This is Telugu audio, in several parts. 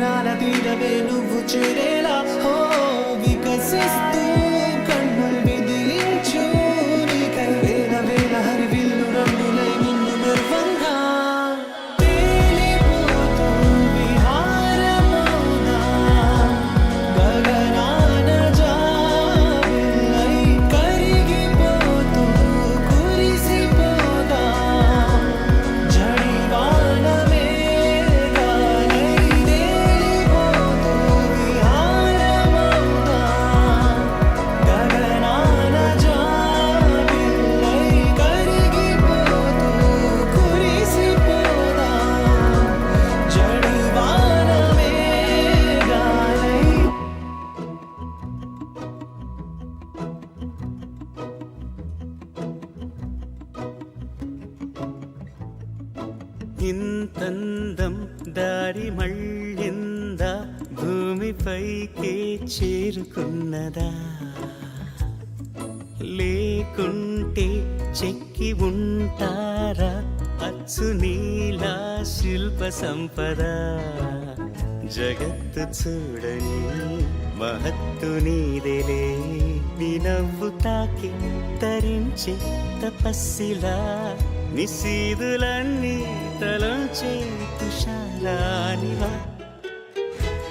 దూరాల తీరవే నువ్వు చేరేలా హో వికసిస్తూ కన్నులు విదిలించు నీకై వేల వేల హరివిల్లు రంగులై నిన్ను గర్వంగా తేలిపోతూ విహారమౌనా గగనాన జాబిల్లై కరిగిపోతూ కురిసిపోదా జడివాన మేఘాలై తేలిపోతూ విహారమౌనా గగనాన జాబిల్లై కరిగిపోతూ కురిసిపోదా జడివాన మేఘాలై ఇంతందం దారి మళ్ళిందా భూమిపైకే చేరుకున్నదా లేకుంటే చెక్కి ఉంటారా అచ్చు నీలా శిల్ప సంపద జగత్తు చూడని మహత్తు నీదేలే నీ నవ్వు తాకి తరించే తపస్సిలా నిశీదులన్నీ తలంచే తుషారానివా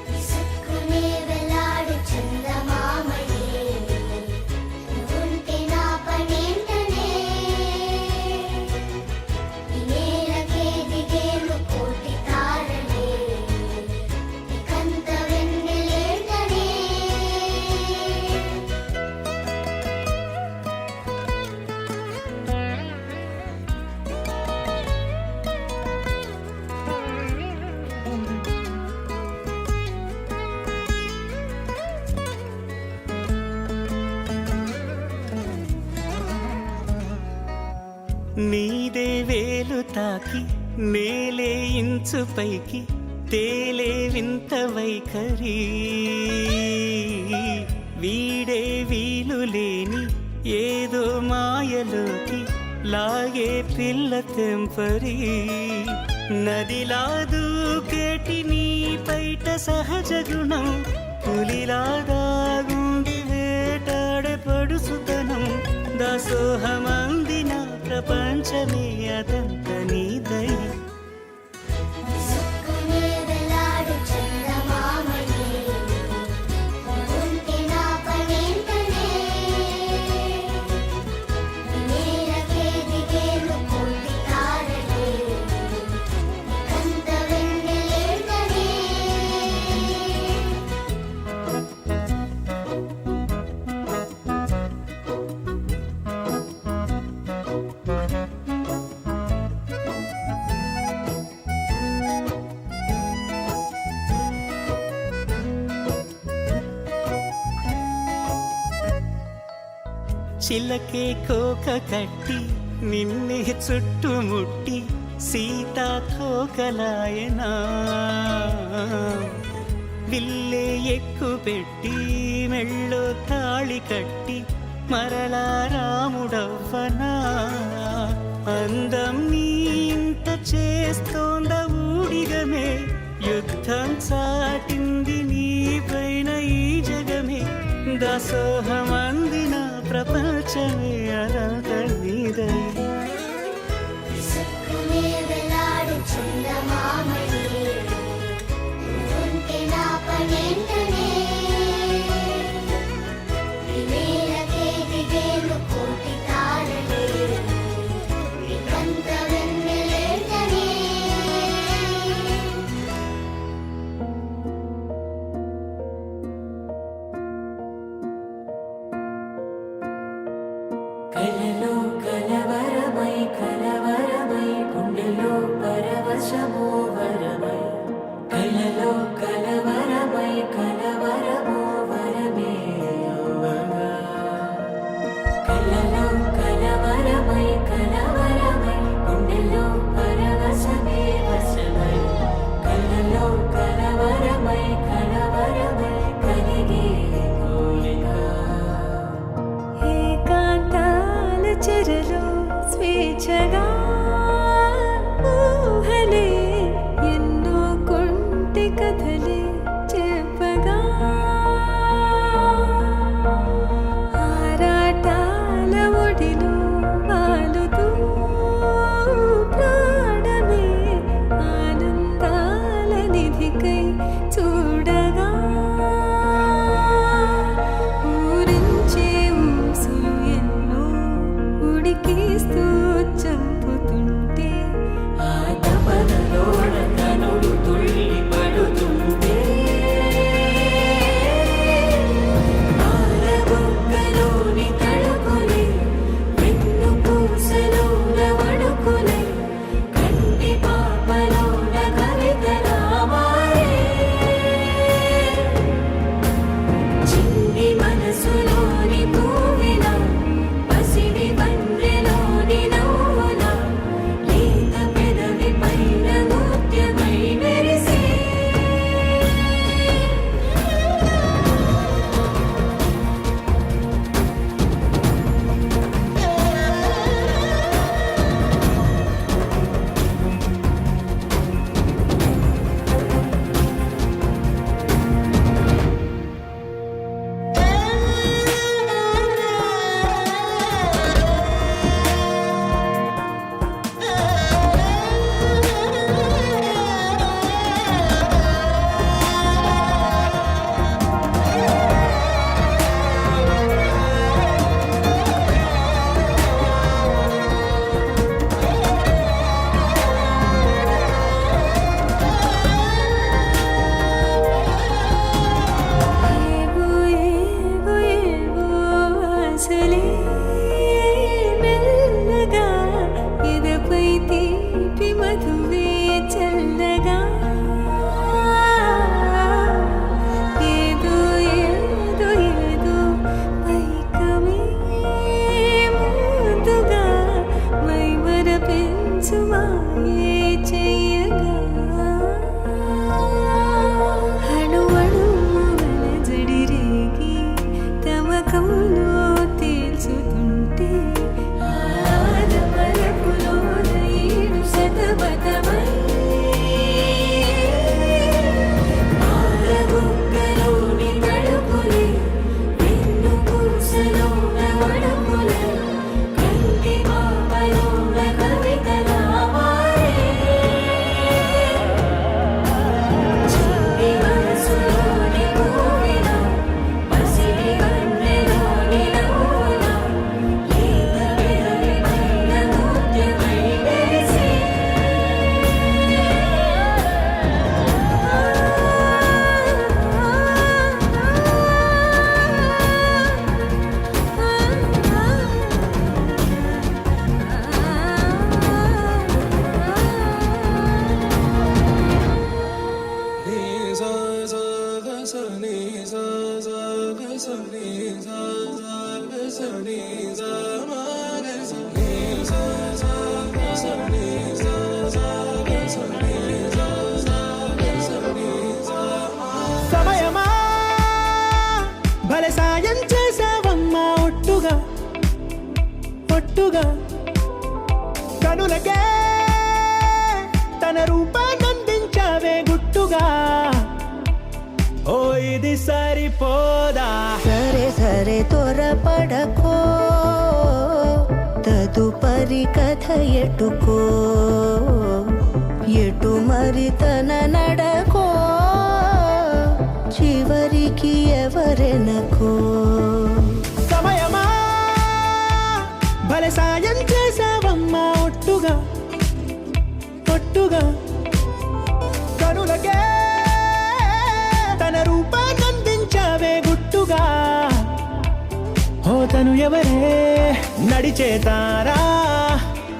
విసుక్కునే వెలాడు చందమామయే నువ్వుంటే నా పనేంటనే ఈ నేలకే దిగేను కోటి తారలే నీకంత వెన్నెలేటనే నీదే వేలు తాకి నేలే ఇంచు పైకి తేలే వింత వైఖరి వీడే వీలు లేని ఏదో మాయలోకి లాగే పిల్ల తెంపరి నదిలా దూకేటి నీ పైట సహజ గుణం పులిలాదాగుండి వేటాడే పడుసుతనం దాసోహమందిన ప్రపంచమే అదంత నీదై విసుక్కునే వెలాడు చందమామయే నువ్వుంటే నా పనేంటనే ఈ నేలకే దిగేను కోటి తారలే నీకంత వెన్నెలేటనే చిలకే కోక కట్టి నిన్నే చుట్టుముట్టి సీతాకోకలాయనా విల్లే ఎక్కు పెట్టి మెళ్ళో తాళి కట్టి మరలా రాముడవ్వనా అందం నీ ఇంత చేస్తోంద ఊడిగమే యుద్ధం చాటింది నీ పైన ఈ జగమే దాసోహమందిన ప్రపంచమే అనంత నీదై విసుక్కునే వెలాడు చందమామయే నువ్వుంటే నా పనేంటనే ఈ నేలకే దిగేను కోటి తారలే నీకంత వెన్నెలేటనే కలలో కలవరమై కలవరమై గుండెలో పరవశమో వరమై కలలో కలవరమై కలవరమో వరమే యువగా కలలో కలవరమై కలవరమై గుండెలో పరవశమే వశమై కలలో కలవరమై కలవరమై కలిగే కోరిక ఏకాంతాల చెరలో స్వేచ్ఛగా ఊహలే ఎన్నో కొంటె కథలే సుమాయే చెయ్యగా అణువణువున జడిరేగి తమకంలో తేల్చుతుంటే ఆదమలపులోన ఏడు శతమతమై ఆరబుగ్గలోని తడుపులే వెన్ను పురుషలోన వడుపులే కంటి మాపలోన కవితలా మారే చిన్ని మనసులోని కోవెల పసిడి కన్నెలోని నవ్వుల లేత పెదవిపైన ముత్యమై మెరిసే సమయమా భలే సాయం చేసావమ్మా ఒట్టుగా ఒట్టుగా కనులకే తన రూపాన్నందించావే గుట్టుగా ఓ ఇది సరిపోదా సరే సరే త్వరపడకో తదుపరి కథ ఎటుకో ఎటు మరి తన నడకో చివరికి ఎవరెనకో సమయమా భలే సాయం చేసావమ్మా ఒట్టుగా ఒట్టుగా కనులకే తన రూపాన్నందించావే గుట్టుగా ఓ తను ఎవరే నడిచే తారా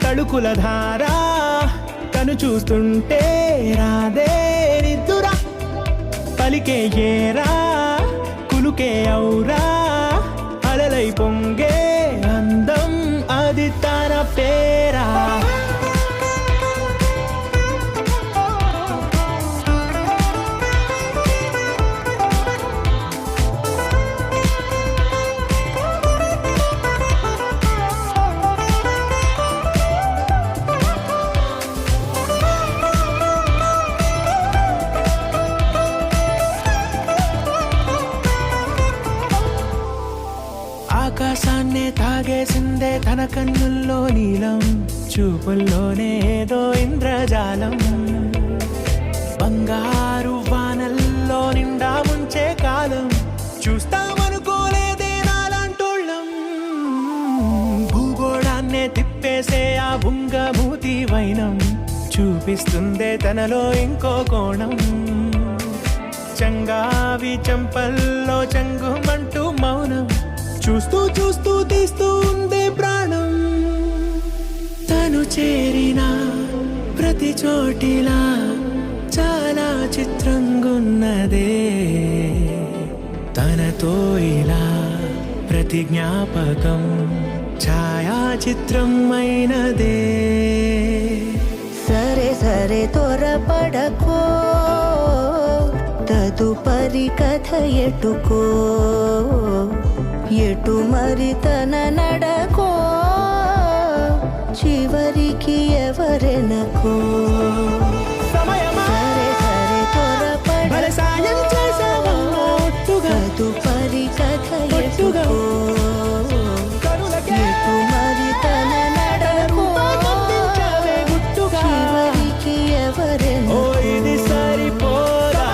తళుకుల ధారా తను చూస్తుంటే రాదే నిద్దురా పలికే ఏరా కులుకే ఔరా అలలై పొంగే అందం అది తన పేరా ఆకాశాన్నే తాగేసిందే తన కన్నుల్లో నీలం చూపుల్లోనే ఏదో ఇంద్రజాలం బంగారు వానల్లో నిండా ముంచే కాలం చూస్తామనుకోలేదే నాలాంటోళ్ళం భూగోళాన్నే తిప్పేసే ఆ బుంగమూతి వైనం చూపిస్తుందే తనలో ఇంకో కోణం చంగావి చంపల్లో చంగుమంటూ మౌనం చూస్తూ చూస్తూ తీస్తూ ఉందే ప్రాణం తను చేరిన ప్రతి చోటిలా చాలా చిత్రంగున్నదే తనతో ఇలా ప్రతి జ్ఞాపకం ఛాయాచిత్రం అయినదే సరే సరే త్వరపడకో తదుపరి కథ ఎటుకో ఎటు మరి తన నడకో చివరికి ఎవరెనకో సమయమా సరే సరే భలే సాయం చేసావమ్మా ఒట్టుగా తదుపరి కథ ఒట్టుగా ఎటుకో కనులకే ఎటు మరి తన నడకో రూపాన్నందించావే గుట్టుగా చివరికి ఓ ఎవరెనకో ఇది సరిపోదా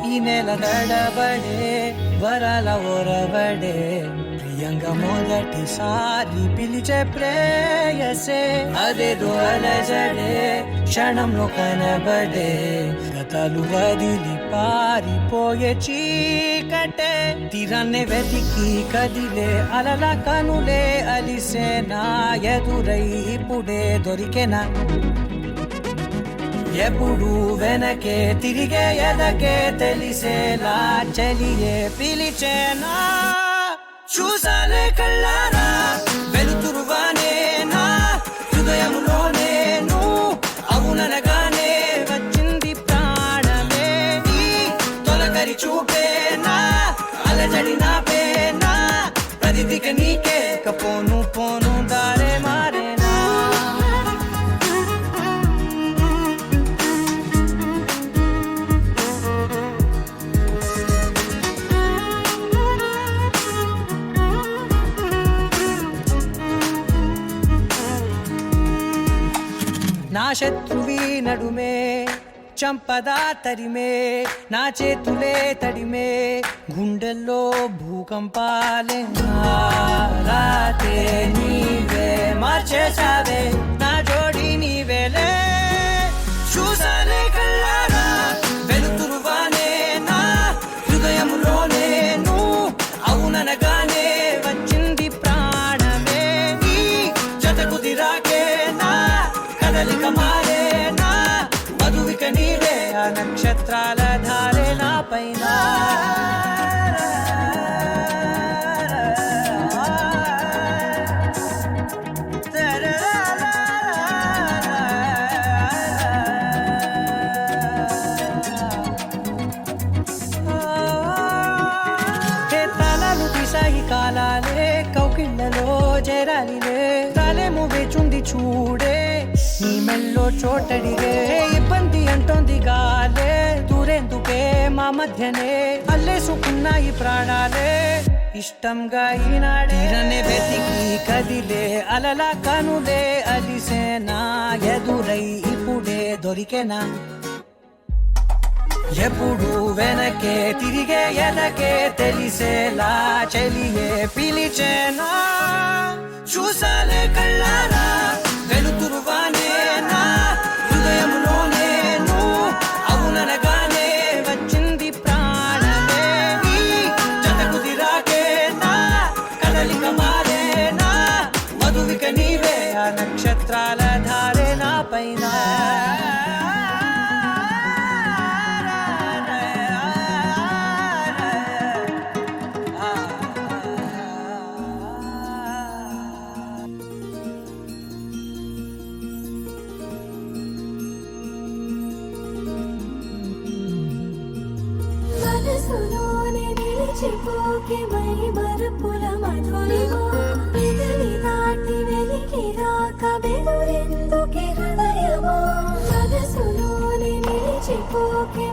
ఈ నెల నడబడే వరాల ఒరబడే ప్రియంగా మొదటిసారి పిలిచే ప్రేయసే అదేదో అలజడే క్షణంలో కనబడే గతాలు వదిలి పారిపోయే చీకటే తీరాన్నే వెతికి కదిలే అలల కనులే అలిసే నా ఎదురై ఇప్పుడే దొరికెనా ఎప్పుడు వెనకే తిరిగే ఎదకే తెలిసేలా చలియే పిలిచేనా చూసాలే కళ్ళారా వెలుతురువానే నా హృదయంలోనే అవుననగానే వచ్చింది ప్రాణమే నీ తొలకరి చూపేనా అలజడి నా పేనా ప్రతిదిక నీకే పోను పోను దారే మారేనా నా శత్రువి నడుమే చంపదా తరిమే నా చేతులే తడిమే గుండెల్లో భూకంపాలే రాతే నీవే మార్చేసావే నా జోడి నీవేలే చూసాలే కళ్ళారా వెలుతురువానే నా హృదయంలోనే అవుననగానే వచ్చింది ప్రాణమే నీ జత కుదిరాకే నా కదలిక మారేనా మధువిక నీవే ఆ నక్షత్రాల ధారే నా పైన తలాలు తీసాయి కాలాలే కౌకిళ్ళలో చేరాలిలే తాలేమో వేచుంది చూడే నీ మెల్లో చోటడిగే ఇబ్బంది అంటోంది గాలే దూరేందుకే మా మధ్యనే అల్లేసుకున్నాయి ప్రాణాలే ఇష్టంగా ఈనాడే వెతికి కదిలే అలల కనులే అలిసేనా ఎదురై ఇప్పుడే దొరికెనా ఎప్పుడు వెనకే తిరిగే ఎదకే తెలిసేలా చలియే పిలిచేనా చూసాలే కళ్ళారా వెలుతురువానే నా హృదయంలోనే అవుననగానే వచ్చింది ప్రాణమే నీ జత కుదిరాకే నా కదలిక మారేనా మధువిక నీవే ఆ నక్షత్రాల ధారే నా పైన మనసులోనే నిలిచిపోకే మై మరుపుల మధురిమో పెదవి దాటి వెలికి రాక బెదురెందుకే హృదయమో మనసులోనే నిలిచిపోకే